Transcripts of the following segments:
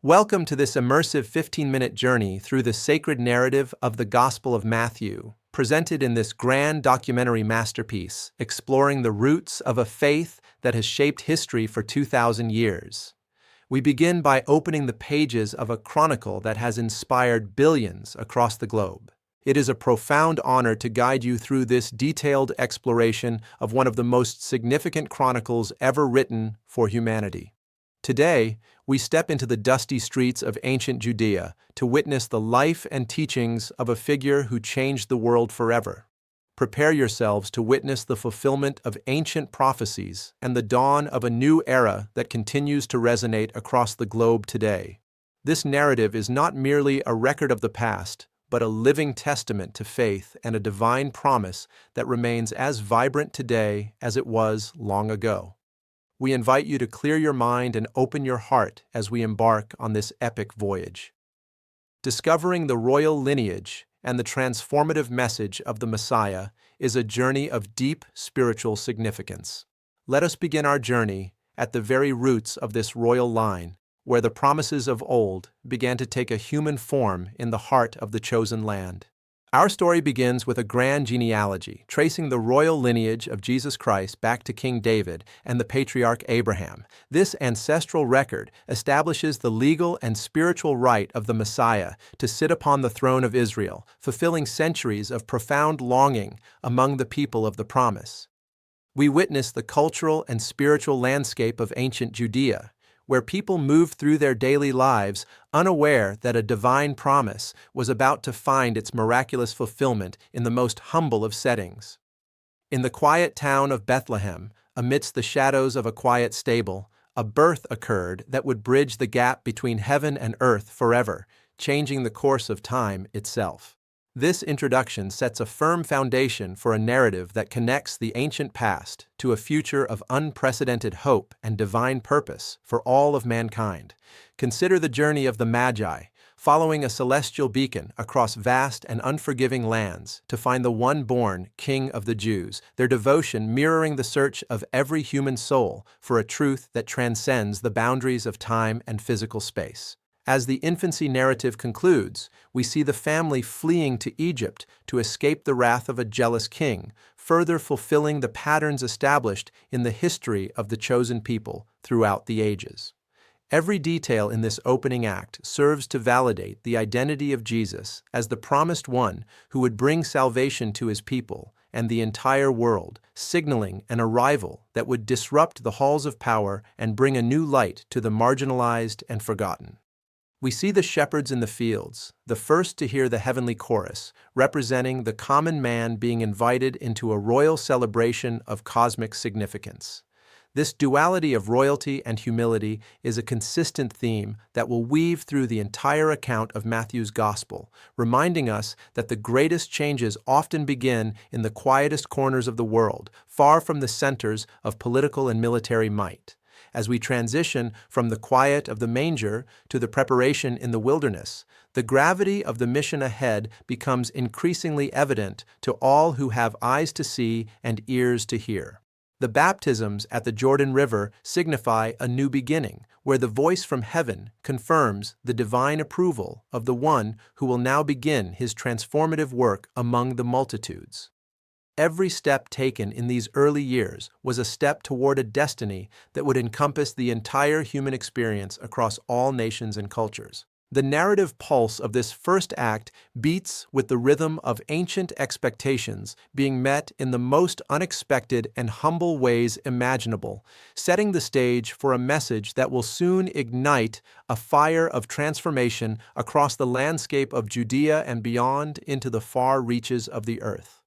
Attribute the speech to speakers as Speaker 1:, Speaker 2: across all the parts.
Speaker 1: Welcome to this immersive 15-minute journey through the sacred narrative of the Gospel of Matthew, presented in this grand documentary masterpiece, exploring the roots of a faith that has shaped history for 2,000 years. We begin by opening the pages of a chronicle that has inspired billions across the globe. It is a profound honor to guide you through this detailed exploration of one of the most significant chronicles ever written for humanity. Today, we step into the dusty streets of ancient Judea to witness the life and teachings of a figure who changed the world forever. Prepare yourselves to witness the fulfillment of ancient prophecies and the dawn of a new era that continues to resonate across the globe today. This narrative is not merely a record of the past, but a living testament to faith and a divine promise that remains as vibrant today as it was long ago. We invite you to clear your mind and open your heart as we embark on this epic voyage. Discovering the royal lineage and the transformative message of the Messiah is a journey of deep spiritual significance. Let us begin our journey at the very roots of this royal line, where the promises of old began to take a human form in the heart of the chosen land. Our story begins with a grand genealogy, tracing the royal lineage of Jesus Christ back to King David and the patriarch Abraham. This ancestral record establishes the legal and spiritual right of the Messiah to sit upon the throne of Israel, fulfilling centuries of profound longing among the people of the promise. We witness the cultural and spiritual landscape of ancient Judea, where people moved through their daily lives unaware that a divine promise was about to find its miraculous fulfillment in the most humble of settings. In the quiet town of Bethlehem, amidst the shadows of a quiet stable, a birth occurred that would bridge the gap between heaven and earth forever, changing the course of time itself. This introduction sets a firm foundation for a narrative that connects the ancient past to a future of unprecedented hope and divine purpose for all of mankind. Consider the journey of the Magi, following a celestial beacon across vast and unforgiving lands to find the one-born King of the Jews, their devotion mirroring the search of every human soul for a truth that transcends the boundaries of time and physical space. As the infancy narrative concludes, we see the family fleeing to Egypt to escape the wrath of a jealous king, further fulfilling the patterns established in the history of the chosen people throughout the ages. Every detail in this opening act serves to validate the identity of Jesus as the promised one who would bring salvation to his people and the entire world, signaling an arrival that would disrupt the halls of power and bring a new light to the marginalized and forgotten. We see the shepherds in the fields, the first to hear the heavenly chorus, representing the common man being invited into a royal celebration of cosmic significance. This duality of royalty and humility is a consistent theme that will weave through the entire account of Matthew's Gospel, reminding us that the greatest changes often begin in the quietest corners of the world, far from the centers of political and military might. As we transition from the quiet of the manger to the preparation in the wilderness, the gravity of the mission ahead becomes increasingly evident to all who have eyes to see and ears to hear. The baptisms at the Jordan River signify a new beginning, where the voice from heaven confirms the divine approval of the one who will now begin his transformative work among the multitudes. Every step taken in these early years was a step toward a destiny that would encompass the entire human experience across all nations and cultures. The narrative pulse of this first act beats with the rhythm of ancient expectations being met in the most unexpected and humble ways imaginable, setting the stage for a message that will soon ignite a fire of transformation across the landscape of Judea and beyond into the far reaches of the earth.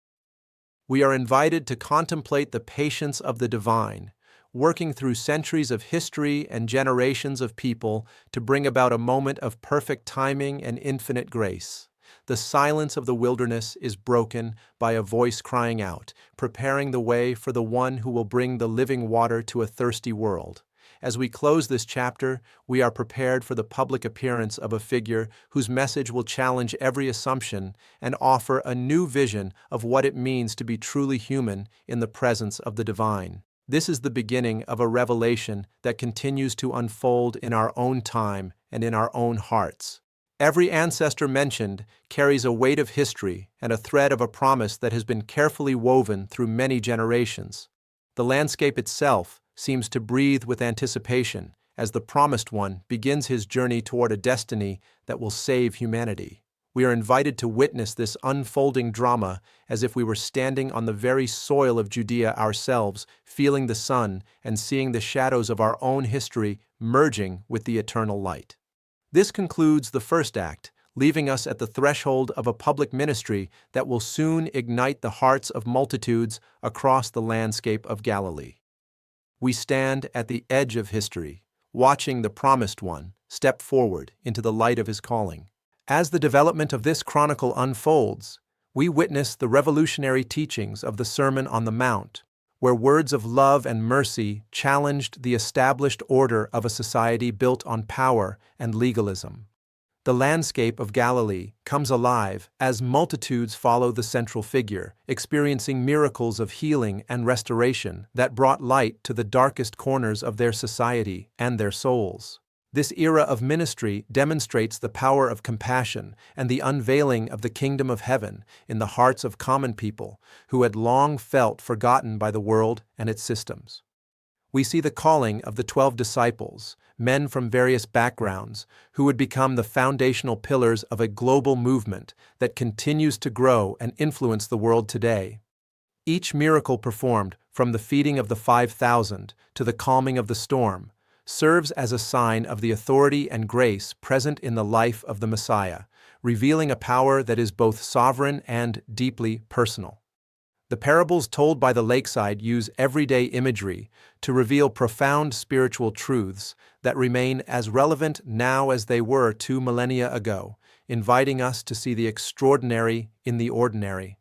Speaker 1: We are invited to contemplate the patience of the divine, working through centuries of history and generations of people to bring about a moment of perfect timing and infinite grace. The silence of the wilderness is broken by a voice crying out, preparing the way for the one who will bring the living water to a thirsty world. As we close this chapter, we are prepared for the public appearance of a figure whose message will challenge every assumption and offer a new vision of what it means to be truly human in the presence of the divine. This is the beginning of a revelation that continues to unfold in our own time and in our own hearts. Every ancestor mentioned carries a weight of history and a thread of a promise that has been carefully woven through many generations. The landscape itself seems to breathe with anticipation as the Promised One begins his journey toward a destiny that will save humanity. We are invited to witness this unfolding drama as if we were standing on the very soil of Judea ourselves, feeling the sun and seeing the shadows of our own history merging with the eternal light. This concludes the first act, leaving us at the threshold of a public ministry that will soon ignite the hearts of multitudes across the landscape of Galilee. We stand at the edge of history, watching the Promised One step forward into the light of his calling. As the development of this chronicle unfolds, we witness the revolutionary teachings of the Sermon on the Mount, where words of love and mercy challenged the established order of a society built on power and legalism. The landscape of Galilee comes alive as multitudes follow the central figure, experiencing miracles of healing and restoration that brought light to the darkest corners of their society and their souls. This era of ministry demonstrates the power of compassion and the unveiling of the kingdom of heaven in the hearts of common people who had long felt forgotten by the world and its systems. We see the calling of the 12 disciples, men from various backgrounds, who would become the foundational pillars of a global movement that continues to grow and influence the world today. Each miracle performed, from the feeding of the 5,000 to the calming of the storm, serves as a sign of the authority and grace present in the life of the Messiah, revealing a power that is both sovereign and deeply personal. The parables told by the lakeside use everyday imagery to reveal profound spiritual truths that remain as relevant now as they were 2 millennia ago, inviting us to see the extraordinary in the ordinary.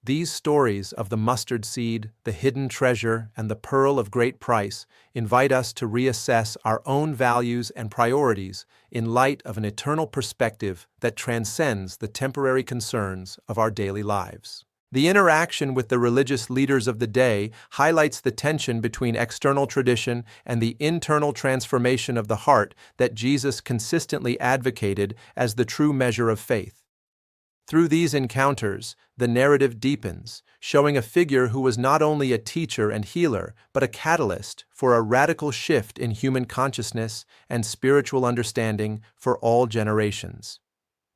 Speaker 1: These stories of the mustard seed, the hidden treasure, and the pearl of great price invite us to reassess our own values and priorities in light of an eternal perspective that transcends the temporary concerns of our daily lives. The interaction with the religious leaders of the day highlights the tension between external tradition and the internal transformation of the heart that Jesus consistently advocated as the true measure of faith. Through these encounters, the narrative deepens, showing a figure who was not only a teacher and healer, but a catalyst for a radical shift in human consciousness and spiritual understanding for all generations.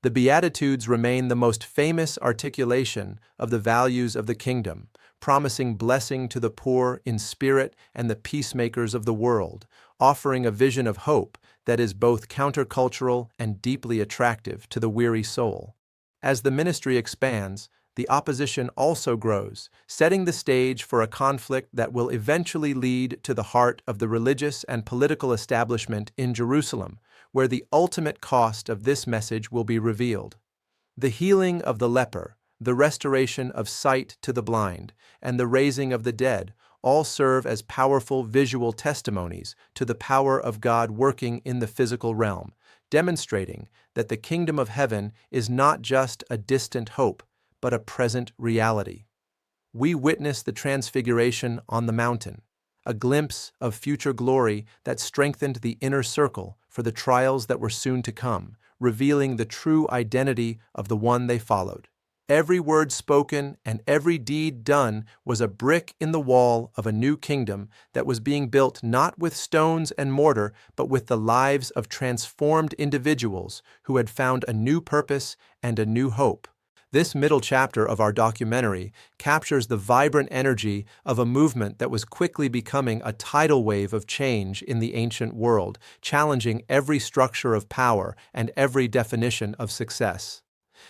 Speaker 1: The Beatitudes remain the most famous articulation of the values of the kingdom, promising blessing to the poor in spirit and the peacemakers of the world, offering a vision of hope that is both countercultural and deeply attractive to the weary soul. As the ministry expands, the opposition also grows, setting the stage for a conflict that will eventually lead to the heart of the religious and political establishment in Jerusalem, where the ultimate cost of this message will be revealed. The healing of the leper, the restoration of sight to the blind, and the raising of the dead all serve as powerful visual testimonies to the power of God working in the physical realm, demonstrating that the kingdom of heaven is not just a distant hope, but a present reality. We witness the transfiguration on the mountain, a glimpse of future glory that strengthened the inner circle for the trials that were soon to come, revealing the true identity of the one they followed. Every word spoken and every deed done was a brick in the wall of a new kingdom that was being built not with stones and mortar, but with the lives of transformed individuals who had found a new purpose and a new hope. This middle chapter of our documentary captures the vibrant energy of a movement that was quickly becoming a tidal wave of change in the ancient world, challenging every structure of power and every definition of success.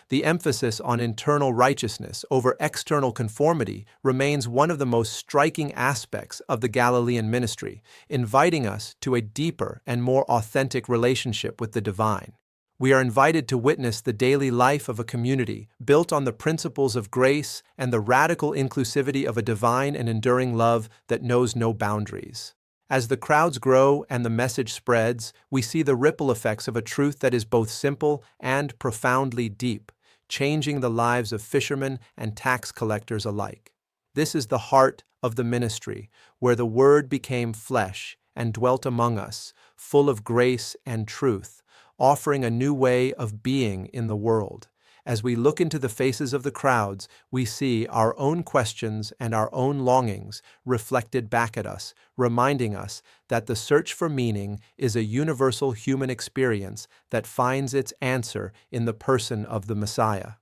Speaker 1: The emphasis on internal righteousness over external conformity remains one of the most striking aspects of the Galilean ministry, inviting us to a deeper and more authentic relationship with the divine. We are invited to witness the daily life of a community built on the principles of grace and the radical inclusivity of a divine and enduring love that knows no boundaries. As the crowds grow and the message spreads, we see the ripple effects of a truth that is both simple and profoundly deep, changing the lives of fishermen and tax collectors alike. This is the heart of the ministry, where the Word became flesh and dwelt among us, full of grace and truth, offering a new way of being in the world. As we look into the faces of the crowds, we see our own questions and our own longings reflected back at us, reminding us that the search for meaning is a universal human experience that finds its answer in the person of the Messiah.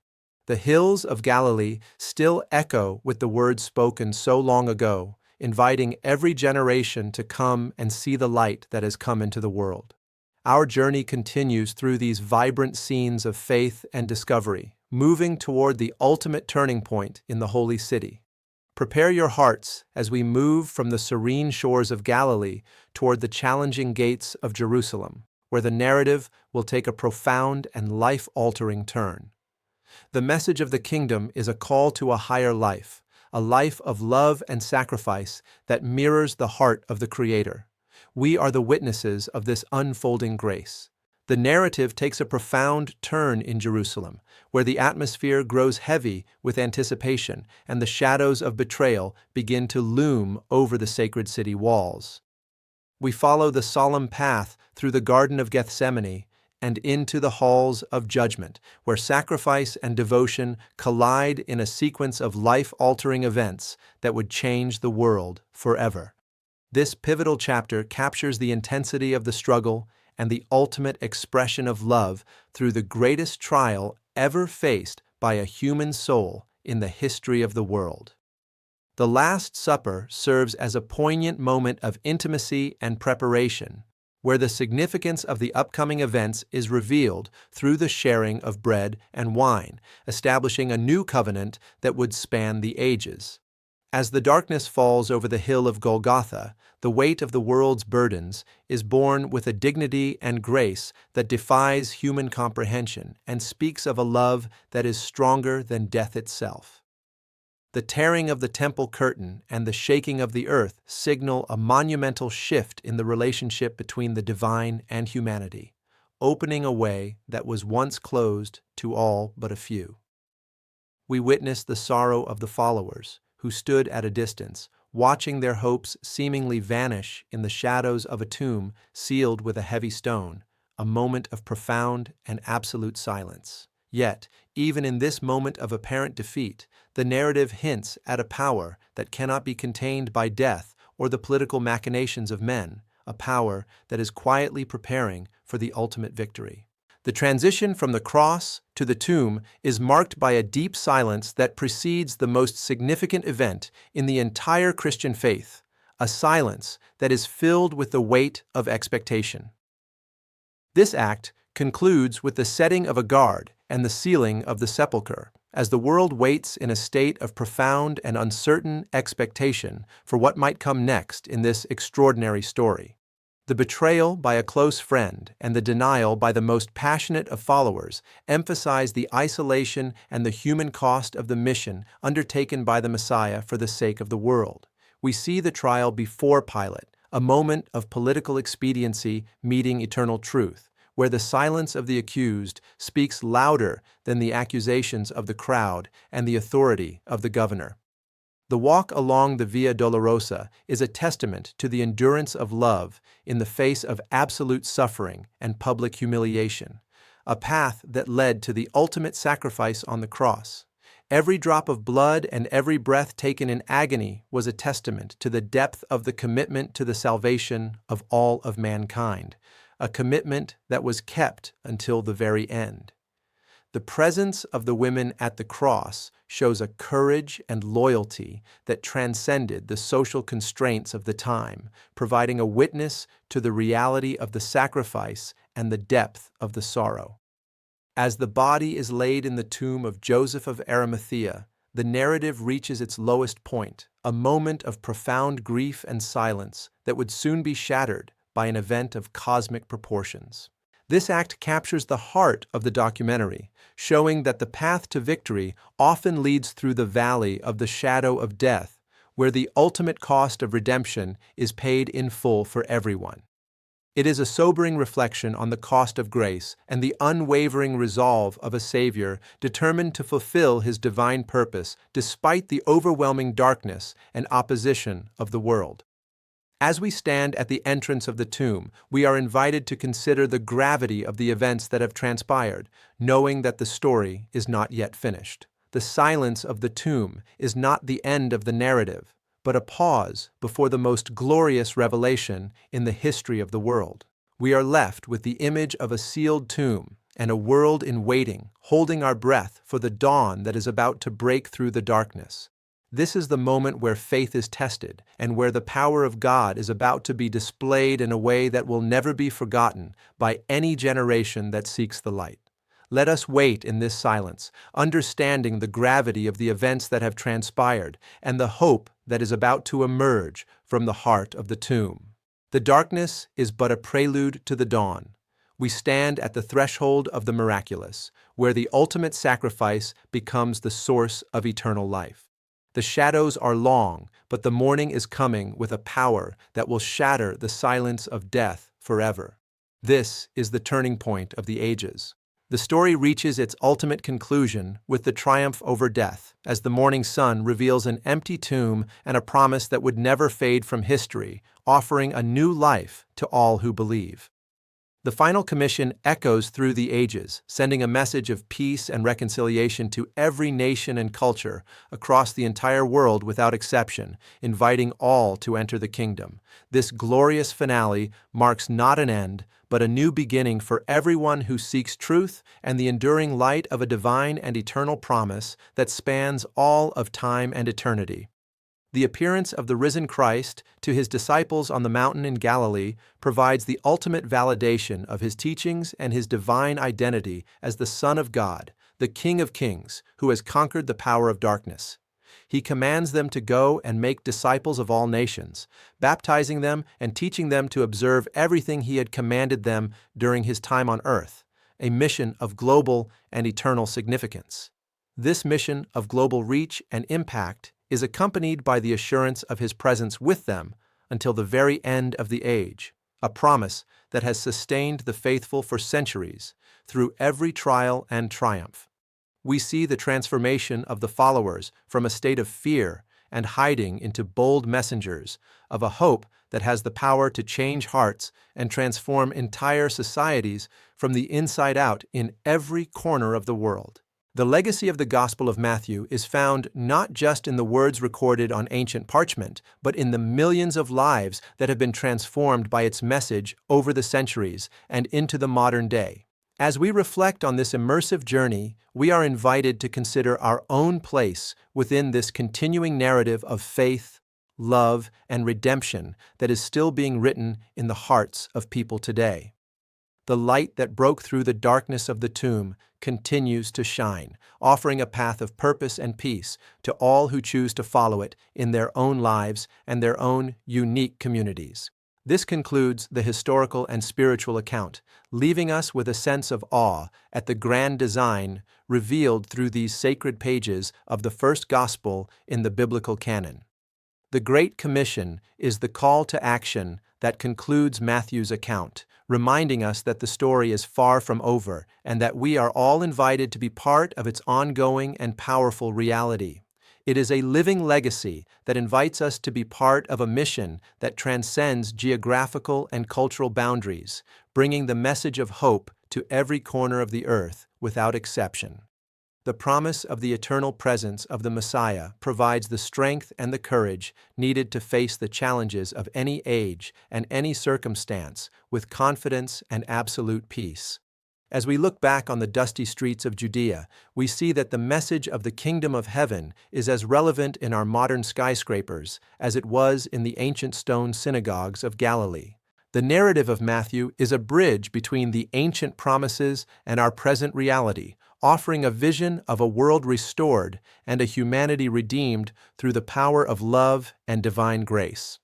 Speaker 1: The hills of Galilee still echo with the words spoken so long ago, inviting every generation to come and see the light that has come into the world. Our journey continues through these vibrant scenes of faith and discovery, moving toward the ultimate turning point in the Holy City. Prepare your hearts as we move from the serene shores of Galilee toward the challenging gates of Jerusalem, where the narrative will take a profound and life-altering turn. The message of the kingdom is a call to a higher life, a life of love and sacrifice that mirrors the heart of the Creator. We are the witnesses of this unfolding grace. The narrative takes a profound turn in Jerusalem, where the atmosphere grows heavy with anticipation and the shadows of betrayal begin to loom over the sacred city walls. We follow the solemn path through the Garden of Gethsemane and into the halls of judgment, where sacrifice and devotion collide in a sequence of life-altering events that would change the world forever. This pivotal chapter captures the intensity of the struggle and the ultimate expression of love through the greatest trial ever faced by a human soul in the history of the world. The Last Supper serves as a poignant moment of intimacy and preparation, where the significance of the upcoming events is revealed through the sharing of bread and wine, establishing a new covenant that would span the ages. As the darkness falls over the hill of Golgotha, the weight of the world's burdens is borne with a dignity and grace that defies human comprehension and speaks of a love that is stronger than death itself. The tearing of the temple curtain and the shaking of the earth signal a monumental shift in the relationship between the divine and humanity, opening a way that was once closed to all but a few. We witness the sorrow of the followers, who stood at a distance, watching their hopes seemingly vanish in the shadows of a tomb sealed with a heavy stone, a moment of profound and absolute silence. Yet, even in this moment of apparent defeat, the narrative hints at a power that cannot be contained by death or the political machinations of men, a power that is quietly preparing for the ultimate victory. The transition from the cross to the tomb is marked by a deep silence that precedes the most significant event in the entire Christian faith, a silence that is filled with the weight of expectation. This act concludes with the setting of a guard and the sealing of the sepulchre, as the world waits in a state of profound and uncertain expectation for what might come next in this extraordinary story. The betrayal by a close friend and the denial by the most passionate of followers emphasize the isolation and the human cost of the mission undertaken by the Messiah for the sake of the world. We see the trial before Pilate, a moment of political expediency meeting eternal truth, where the silence of the accused speaks louder than the accusations of the crowd and the authority of the governor. The walk along the Via Dolorosa is a testament to the endurance of love in the face of absolute suffering and public humiliation, a path that led to the ultimate sacrifice on the cross. Every drop of blood and every breath taken in agony was a testament to the depth of the commitment to the salvation of all of mankind, a commitment that was kept until the very end. The presence of the women at the cross shows a courage and loyalty that transcended the social constraints of the time, providing a witness to the reality of the sacrifice and the depth of the sorrow. As the body is laid in the tomb of Joseph of Arimathea, the narrative reaches its lowest point, a moment of profound grief and silence that would soon be shattered by an event of cosmic proportions. This act captures the heart of the documentary, showing that the path to victory often leads through the valley of the shadow of death, where the ultimate cost of redemption is paid in full for everyone. It is a sobering reflection on the cost of grace and the unwavering resolve of a Savior determined to fulfill his divine purpose despite the overwhelming darkness and opposition of the world. As we stand at the entrance of the tomb, we are invited to consider the gravity of the events that have transpired, knowing that the story is not yet finished. The silence of the tomb is not the end of the narrative, but a pause before the most glorious revelation in the history of the world. We are left with the image of a sealed tomb and a world in waiting, holding our breath for the dawn that is about to break through the darkness. This is the moment where faith is tested and where the power of God is about to be displayed in a way that will never be forgotten by any generation that seeks the light. Let us wait in this silence, understanding the gravity of the events that have transpired and the hope that is about to emerge from the heart of the tomb. The darkness is but a prelude to the dawn. We stand at the threshold of the miraculous, where the ultimate sacrifice becomes the source of eternal life. The shadows are long, but the morning is coming with a power that will shatter the silence of death forever. This is the turning point of the ages. The story reaches its ultimate conclusion with the triumph over death, as the morning sun reveals an empty tomb and a promise that would never fade from history, offering a new life to all who believe. The final commission echoes through the ages, sending a message of peace and reconciliation to every nation and culture across the entire world without exception, inviting all to enter the kingdom. This glorious finale marks not an end, but a new beginning for everyone who seeks truth and the enduring light of a divine and eternal promise that spans all of time and eternity. The appearance of the risen Christ to his disciples on the mountain in Galilee provides the ultimate validation of his teachings and his divine identity as the Son of God, the King of Kings, who has conquered the power of darkness. He commands them to go and make disciples of all nations, baptizing them and teaching them to observe everything he had commanded them during his time on earth, a mission of global and eternal significance. This mission of global reach and impact is accompanied by the assurance of his presence with them until the very end of the age, a promise that has sustained the faithful for centuries through every trial and triumph. We see the transformation of the followers from a state of fear and hiding into bold messengers of a hope that has the power to change hearts and transform entire societies from the inside out in every corner of the world. The legacy of the Gospel of Matthew is found not just in the words recorded on ancient parchment, but in the millions of lives that have been transformed by its message over the centuries and into the modern day. As we reflect on this immersive journey, we are invited to consider our own place within this continuing narrative of faith, love, and redemption that is still being written in the hearts of people today. The light that broke through the darkness of the tomb continues to shine, offering a path of purpose and peace to all who choose to follow it in their own lives and their own unique communities. This concludes the historical and spiritual account, leaving us with a sense of awe at the grand design revealed through these sacred pages of the first gospel in the biblical canon. The Great Commission is the call to action that concludes Matthew's account, reminding us that the story is far from over and that we are all invited to be part of its ongoing and powerful reality. It is a living legacy that invites us to be part of a mission that transcends geographical and cultural boundaries, bringing the message of hope to every corner of the earth without exception. The promise of the eternal presence of the Messiah provides the strength and the courage needed to face the challenges of any age and any circumstance with confidence and absolute peace. As we look back on the dusty streets of Judea, we see that the message of the kingdom of heaven is as relevant in our modern skyscrapers as it was in the ancient stone synagogues of Galilee. The narrative of Matthew is a bridge between the ancient promises and our present reality, offering a vision of a world restored and a humanity redeemed through the power of love and divine grace.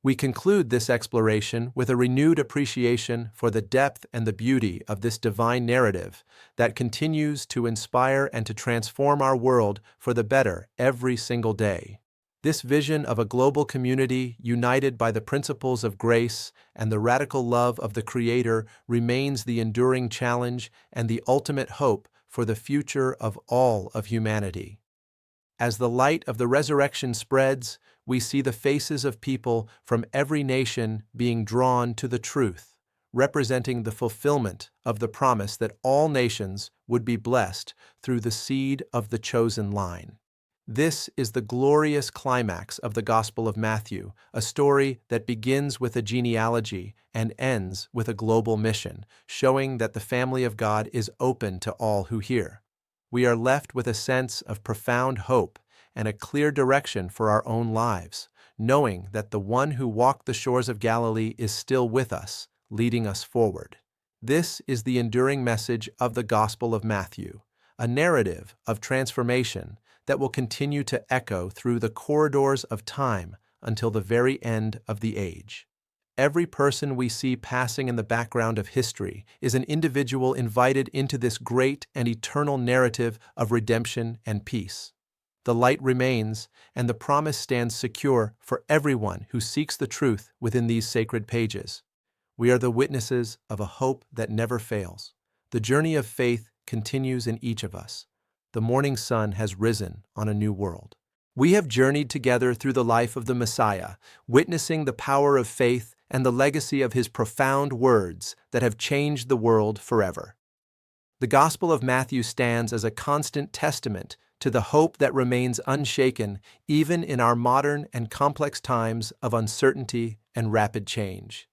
Speaker 1: We conclude this exploration with a renewed appreciation for the depth and the beauty of this divine narrative that continues to inspire and to transform our world for the better every single day. This vision of a global community united by the principles of grace and the radical love of the Creator remains the enduring challenge and the ultimate hope for the future of all of humanity. As the light of the resurrection spreads, we see the faces of people from every nation being drawn to the truth, representing the fulfillment of the promise that all nations would be blessed through the seed of the chosen line. This is the glorious climax of the Gospel of Matthew, a story that begins with a genealogy and ends with a global mission, showing that the family of God is open to all who hear. We are left with a sense of profound hope and a clear direction for our own lives, knowing that the one who walked the shores of Galilee is still with us, leading us forward. This is the enduring message of the Gospel of Matthew, a narrative of transformation that will continue to echo through the corridors of time until the very end of the age. Every person we see passing in the background of history is an individual invited into this great and eternal narrative of redemption and peace. The light remains, and the promise stands secure for everyone who seeks the truth within these sacred pages. We are the witnesses of a hope that never fails. The journey of faith continues in each of us. The morning sun has risen on a new world. We have journeyed together through the life of the Messiah, witnessing the power of faith and the legacy of his profound words that have changed the world forever. The Gospel of Matthew stands as a constant testament to the hope that remains unshaken even in our modern and complex times of uncertainty and rapid change.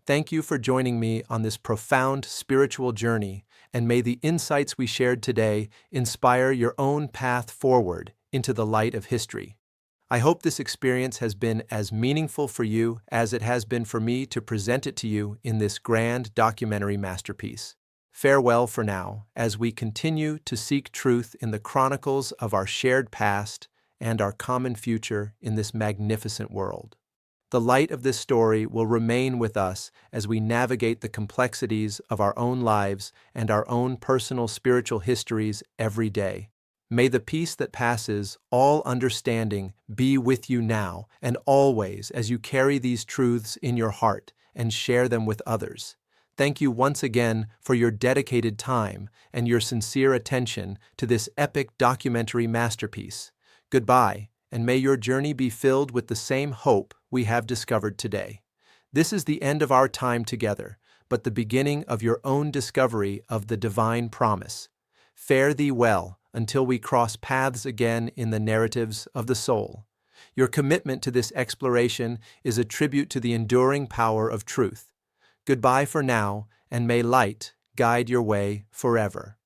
Speaker 1: Thank you for joining me on this profound spiritual journey, and may the insights we shared today inspire your own path forward into the light of history. I hope this experience has been as meaningful for you as it has been for me to present it to you in this grand documentary masterpiece. Farewell for now, as we continue to seek truth in the chronicles of our shared past and our common future in this magnificent world. The light of this story will remain with us as we navigate the complexities of our own lives and our own personal spiritual histories every day. May the peace that passes all understanding be with you now and always as you carry these truths in your heart and share them with others. Thank you once again for your dedicated time and your sincere attention to this epic documentary masterpiece. Goodbye, and may your journey be filled with the same hope we have discovered today. This is the end of our time together, but the beginning of your own discovery of the divine promise. Fare thee well until we cross paths again in the narratives of the soul. Your commitment to this exploration is a tribute to the enduring power of truth. Goodbye for now, and may light guide your way forever.